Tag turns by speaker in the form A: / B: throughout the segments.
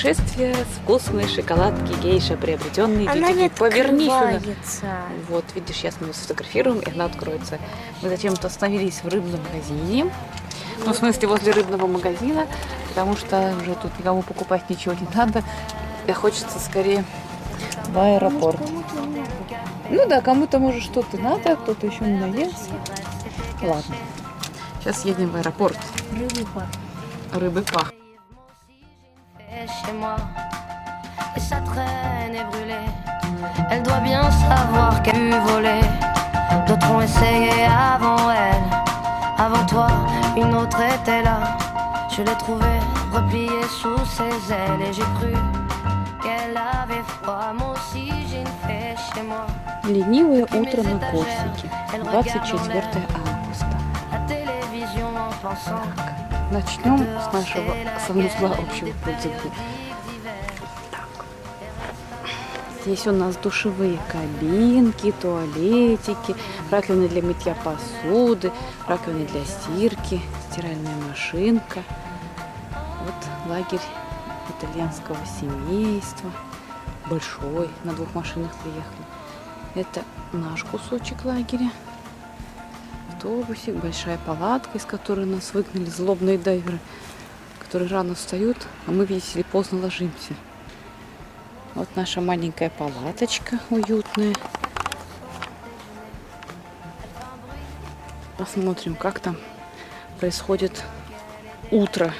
A: путешествие с вкусной шоколадки гейша, приобретенные
B: Она не
A: детьми. Поверни сюда.
B: открывается.
A: Вот, видишь, сейчас мы ее сфотографируем, и она откроется. Мы зачем-то остановились в рыбном магазине. Ну, в смысле, возле рыбного магазина, потому что уже тут никому покупать ничего не надо. И хочется скорее в аэропорт. Ну да, кому-то, может, что-то надо, кто-то еще не наелся. Ладно. Сейчас едем в аэропорт. Рыбы пах.
C: Chez moi, et sa traîne est brûlée. Elle doit bien savoir qu'elle a pu voler. D'autres ont essayé avant elle. Avant toi, une autre était là. Je l'ai trouvée repliée sous ses ailes. Et j'ai cru qu'elle avait froid. Moi aussi, j'ai une fée chez moi.
A: Ленивое утро на Корсике. 24 августа.
C: La télévision en pensant.
A: Начнем с нашего санузла общего пользования. Здесь у нас душевые кабинки, туалетики, раковины для мытья посуды, раковины для стирки, стиральная машинка. Вот лагерь итальянского семейства. Большой, на 2 машинах приехали. Это наш кусочек лагеря. Автобусик, большая палатка, из которой нас выгнали злобные дайверы, которые рано встают, а мы, видите ли, поздно ложимся. Вот наша маленькая палаточка уютная. Посмотрим, как там происходит утро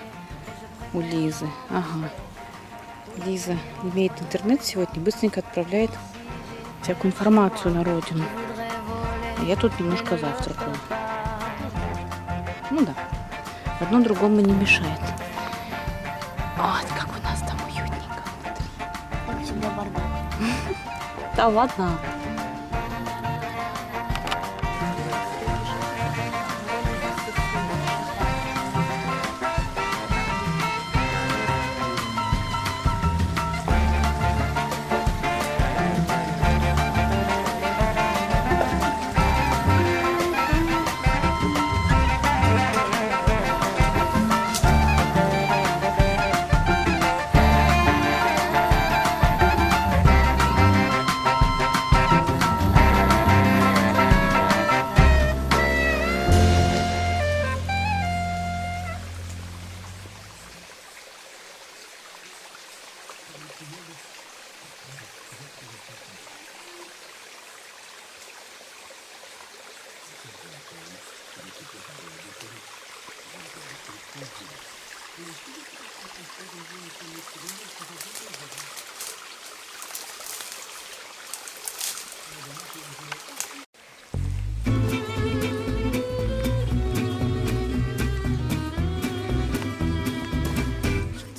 A: у Лизы. Ага. Лиза имеет интернет сегодня, быстренько отправляет всякую информацию на родину. А я тут немножко завтракаю. Ну да. Одно другому не мешает. Вот как у нас там уютненько внутри.
B: Всегда бардак.
A: Да ладно.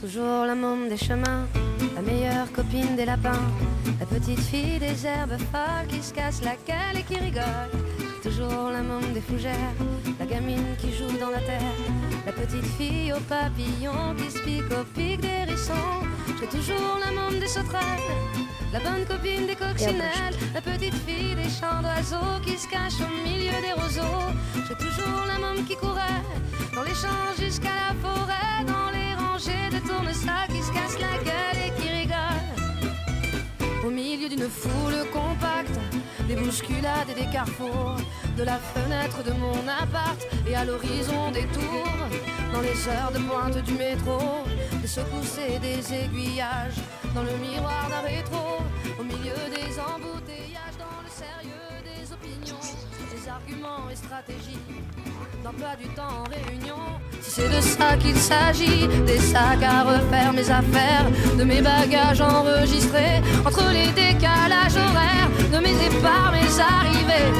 C: Toujours la môme des chemins, la meilleure copine des lapins, la petite fille des herbes folles qui se casse la gueule et qui rigole. Toujours la môme des fougères, la gamine qui joue dans la terre, la petite fille aux papillons qui se pique au pic des hérissons. J'ai toujours la môme des sauterelles, la bonne copine des coccinelles, la petite fille des chants d'oiseaux qui se cache au milieu des roseaux. J'ai toujours la môme qui courait dans les champs jusqu'à la forêt, dans les rangées de tournesols qui se cassent la gueule et qui rigolent. Au milieu d'une foule compacte, des bousculades et des carrefours, de la fenêtre de mon appart et à l'horizon des tours, dans les heures de pointe du métro, des secousses et des aiguillages, dans le miroir d'un rétro, au milieu des embouteillages, dans le sérieux des opinions, des arguments et stratégies, d'emploi du temps en réunion. Si c'est de ça qu'il s'agit, des sacs à refaire, mes affaires, de mes bagages enregistrés, entre les décalages horaires, de mes départs, mes arrivées.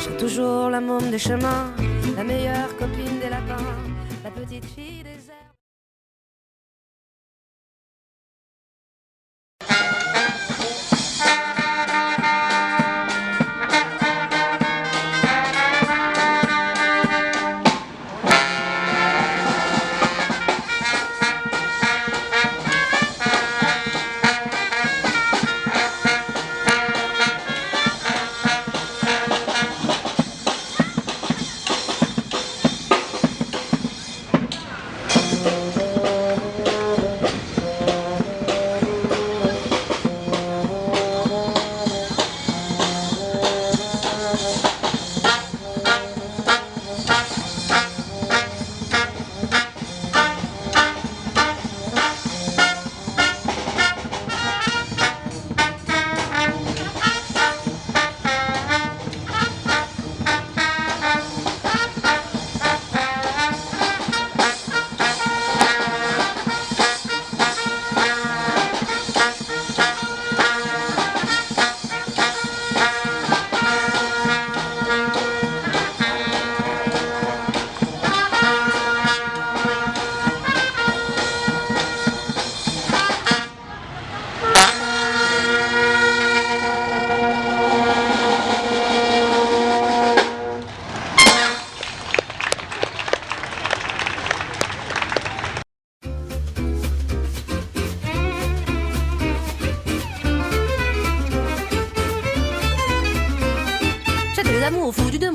C: J'ai toujours la môme des chemins, la meilleure copine des lapins, la petite fille des herbes.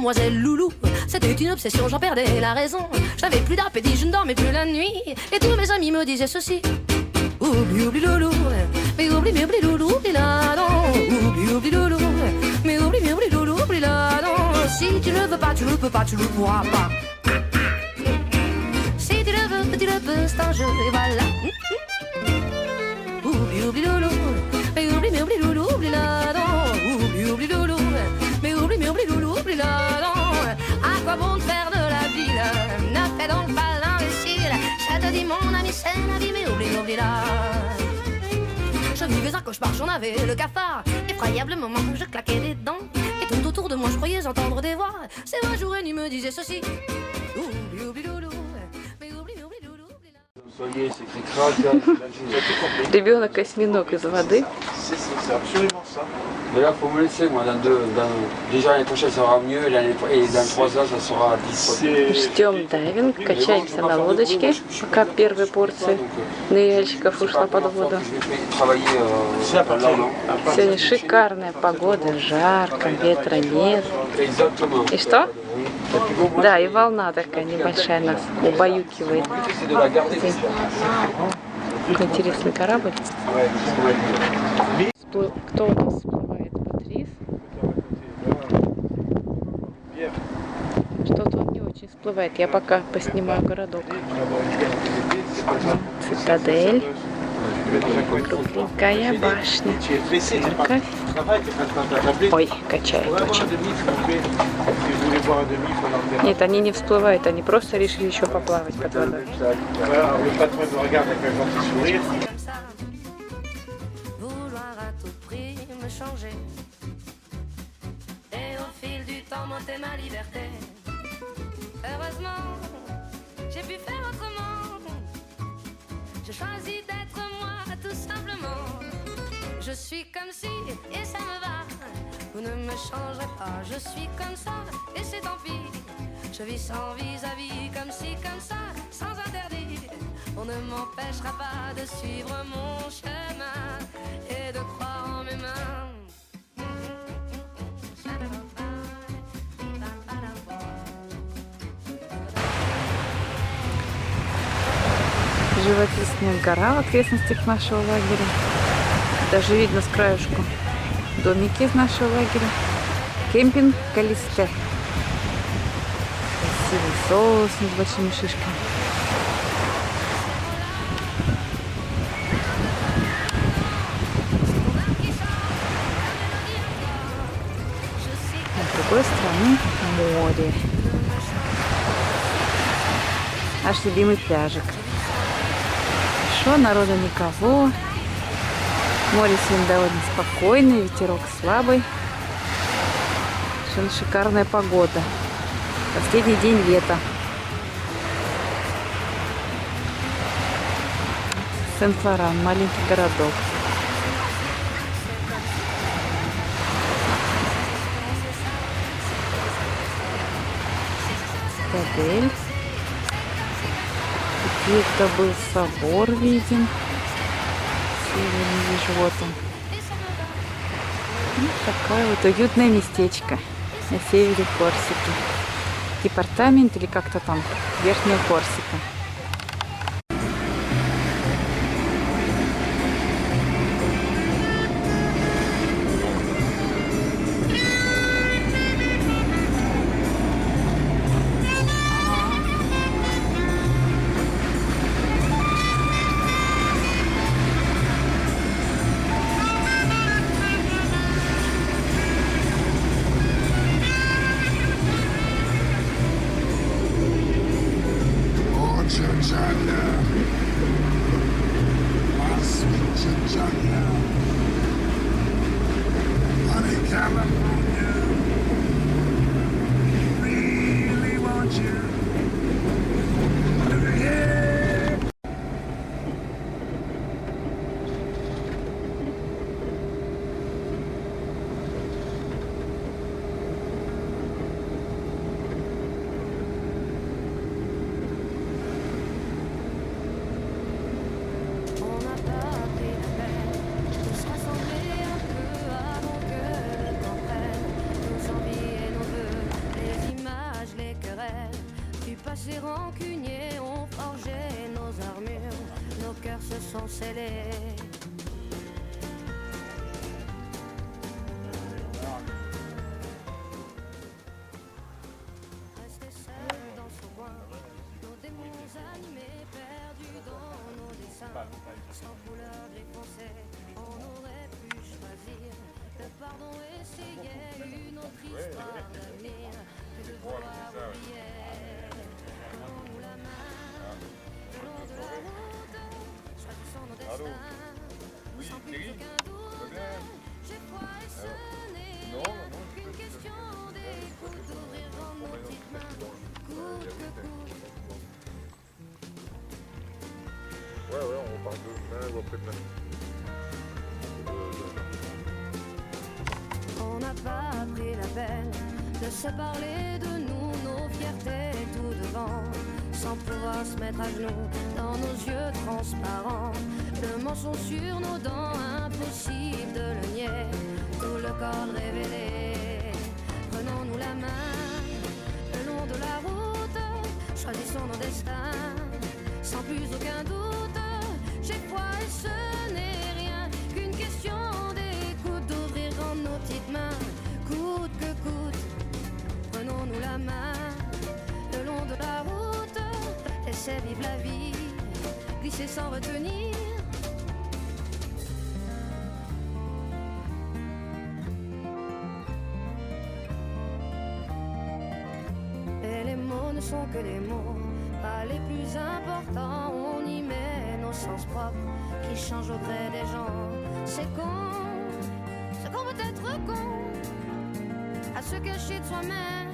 C: demoiselle Loulou. C'était une obsession, j'en perdais la raison. Je n'avais plus d'appétit, je ne dormais plus la nuit. Et tous mes amis me disaient ceci: oublie, oublie Loulou, mais oublie Loulou, oublie là, non. Oublie, oublie Loulou, mais oublie Loulou, oublie là, non. Si tu ne veux pas, tu ne peux pas, tu ne pourras pas. Si tu le veux, c'est un jeu, et voilà. Oublie, oublie Loulou, mais oublie Loulou, oublie là, non. Oublie Loulou, mais oublie Loulou, oublie là, non. À quoi bon te faire de la ville? Ne fais donc pas l'imbécile. Ça te dit mon ami, c'est la vie, mais oublie là. Je vivais un cauchemar, j'en avais le cafard. Effroyable moment où je claquais des dents. Et tout autour de moi je croyais entendre des voix. C'est moi jour et nuit me disait ceci: oublie Loulou, mais oublie Loulou, oublie là.
A: Ребенок осьминог из воды.
B: C'est absolument ça.
D: Mais là, il faut me laisser, moi. Déjà, l'année prochaine, ça sera mieux. Et dans 3 ans, ça sera 10 fois.
A: Ждем дайвинг, качаемся на лодочке, пока первая порция ныряльщиков ушла под воду. Сегодня шикарная погода, жарко, ветра нет. И что? Да, и волна такая небольшая нас убаюкивает. Какой интересный корабль. Кто у нас всплывает? Патрис? Что-то он не очень всплывает. Я пока поснимаю городок. Цитадель. Кругленькая башня. Церковь. Ой, качает очень. Нет, они не всплывают, они просто решили еще поплавать под водой.
C: Vouloir à tout prix me changer. Et au fil du temps monter ma liberté. Heureusement, j'ai pu faire autrement. Je choisis d'être moi tout simplement. Je suis comme si et ça me va. Vous ne me changerez pas. Je suis comme ça et c'est tant pis. Je vis sans vis-à-vis, comme si, comme ça, sans interdit. On ne m'empêchera pas de suivre mon chemin et de croire en mes mains.
A: Живописная гора в окрестностях нашего лагеря. Даже видно с краешку домики из нашего лагеря. Кемпинг Калисте. Красивый сосны с большими шишками. А с другой стороны море. Наш любимый пляжик. Хорошо, народа никого. Море сегодня довольно спокойное, ветерок слабый. Совершенно шикарная погода. Последний день лета. Сен-Флоран, маленький городок. Цитадель. Где-то был собор виден. Я не вижу, вот он. Вот такое вот уютное местечко на севере Корсики. Департамент или как-то там, Верхняя Корсика.
C: rancuniers ont forgé nos armures, nos cœurs se sont scellés. Restés seuls dans ce coin, nos démons animés, perdus dans nos dessins, sans couleur gris foncé, on aurait pu choisir le pardon, essayer une autre histoire d'avenir que de devoir oublier. Prenons-nous la main, le long de la route, choisissons nos destins, sans plus aucun doute. J'ai foi et ce n'est qu'une question d'écoute, d'ouvrir dans nos petites mains, coûte que coûte.
B: Ouais, on parle de main ou après de main.
C: On n'a pas pris la peine de se parler de nous, nos fiertés tout devant, sans pouvoir se mettre à genoux dans nos yeux transparents. Le mensonge sur nos dents, impossible de le nier, tout le corps révélé. Prenons-nous la main, le long de la route, choisissons nos destins, sans plus aucun doute. J'ai foi et ce n'est rien qu'une question d'écoute, d'ouvrir grand nos petites mains, coûte que coûte. Prenons-nous la main, le long de la route, laissez vivre la vie, glisser sans retenir. Et les mots ne sont que des mots, pas les plus importants. On y met nos sens propres qui changent au gré des gens. C'est qu'on peut être con, à se cacher de soi-même.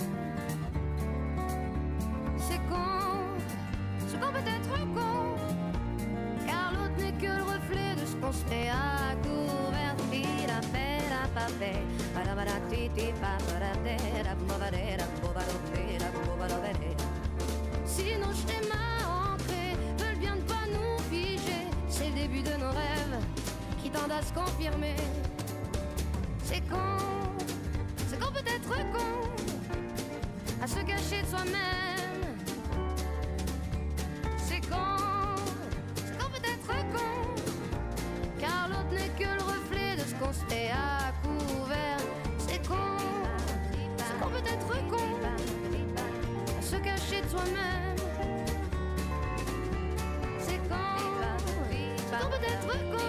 C: C'est qu'on peut être con, car l'autre n'est que le reflet de ce qu'on se fait à couvert. La paix, la papé, si nos schémas ancrés veulent bien ne pas nous figer, c'est le début de nos rêves qui tendent à se confirmer. C'est qu'on peut être con, à se cacher de soi-même. C'est qu'on peut être con, car l'autre n'est que le reflet de ce qu'on se fait à couvert. C'est qu'on peut être con, à se cacher de soi-même. C'est qu'on peut être con.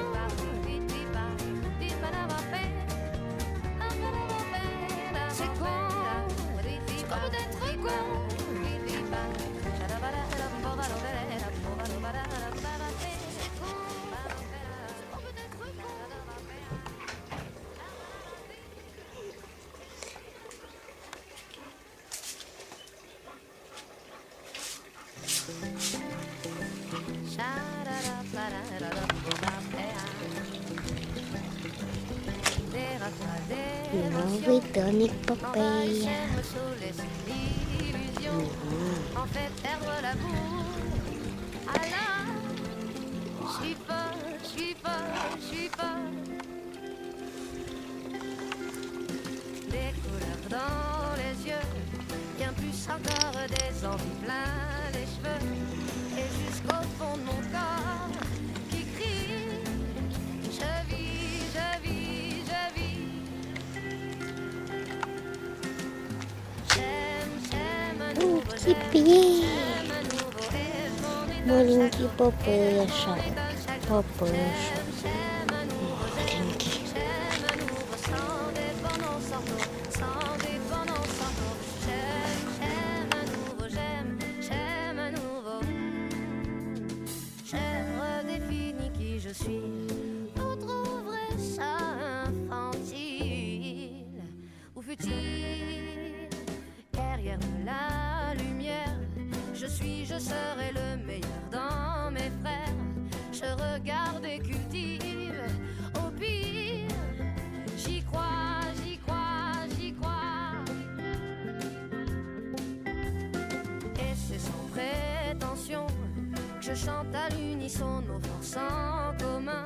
C: C'est qu'on peut être con.
E: Новый домик Попея.
C: En fait perdre la boue. Allah, je suis folle. Des couleurs dans les yeux, bien plus encore des envies plein les cheveux, et jusqu'au fond de mon corps qui crie, je vis.
E: Теперь маленький Попеша. Маленький.
C: Redéfinis qui je suis. Vous trouverez ça infantile ou futile. Derrière la lumière, je serai le meilleur dans mes frères. Je regarde et cultive. Au pire, j'y crois. Et c'est sans prétention que je chante à l'unisson nos forces en commun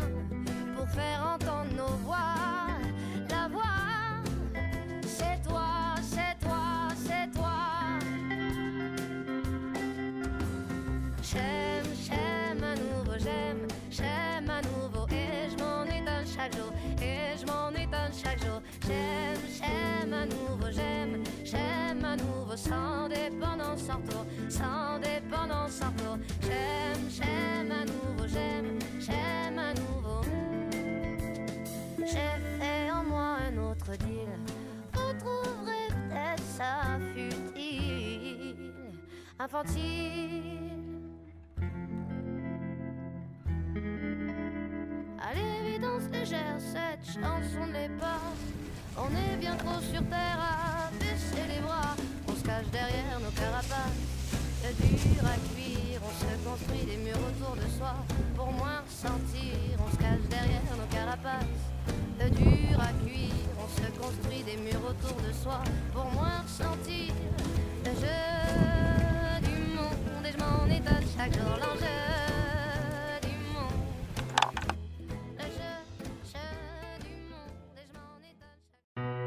C: pour faire entendre nos voix. La voix, c'est toi. J'aime à nouveau, j'aime à nouveau. Et je m'en étonne chaque jour, et je m'en étonne chaque jour. J'aime à nouveau, j'aime à nouveau. Sans dépendance, sans retour, sans dépendance, sans retour. J'aime à nouveau, j'aime à nouveau. J'ai fait en moi un autre deal. Vous trouverez peut-être ça futile, infantile. À l'évidence légère, cette chanson ne l'est pas. On est bien trop sur terre à baisser les bras. On se cache derrière nos carapaces, dur à cuire. On se construit des murs autour de soi pour moins ressentir. On se cache derrière nos carapaces, dur à cuire. On se construit des murs autour de soi pour moins ressentir le jeu du monde. Et je m'en étonne chaque jour, l'enjeu du monde. Le jeu du monde. Et je m'en étonne chaque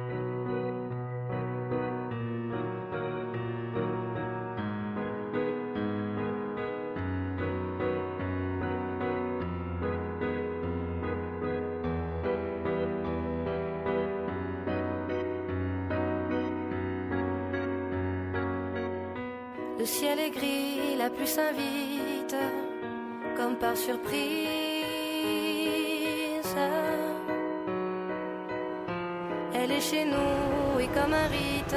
C: Le ciel est gris, la pluie s'invite, comme par surprise. Elle est chez nous et comme un rite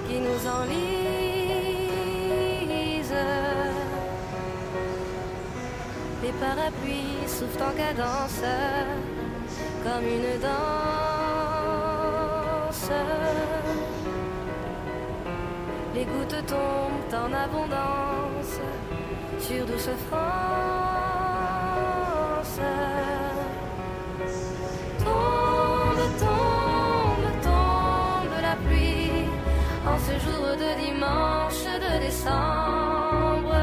C: qui nous enlise. Les parapluies soufflent en cadence, comme une danse. Les gouttes tombent en abondance sur douce France. Tombe, tombe, tombe la pluie en ce jour de dimanche de décembre.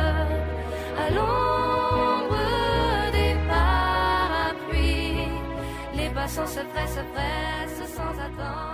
C: À l'ombre des parapluies, les passants se pressent sans attendre.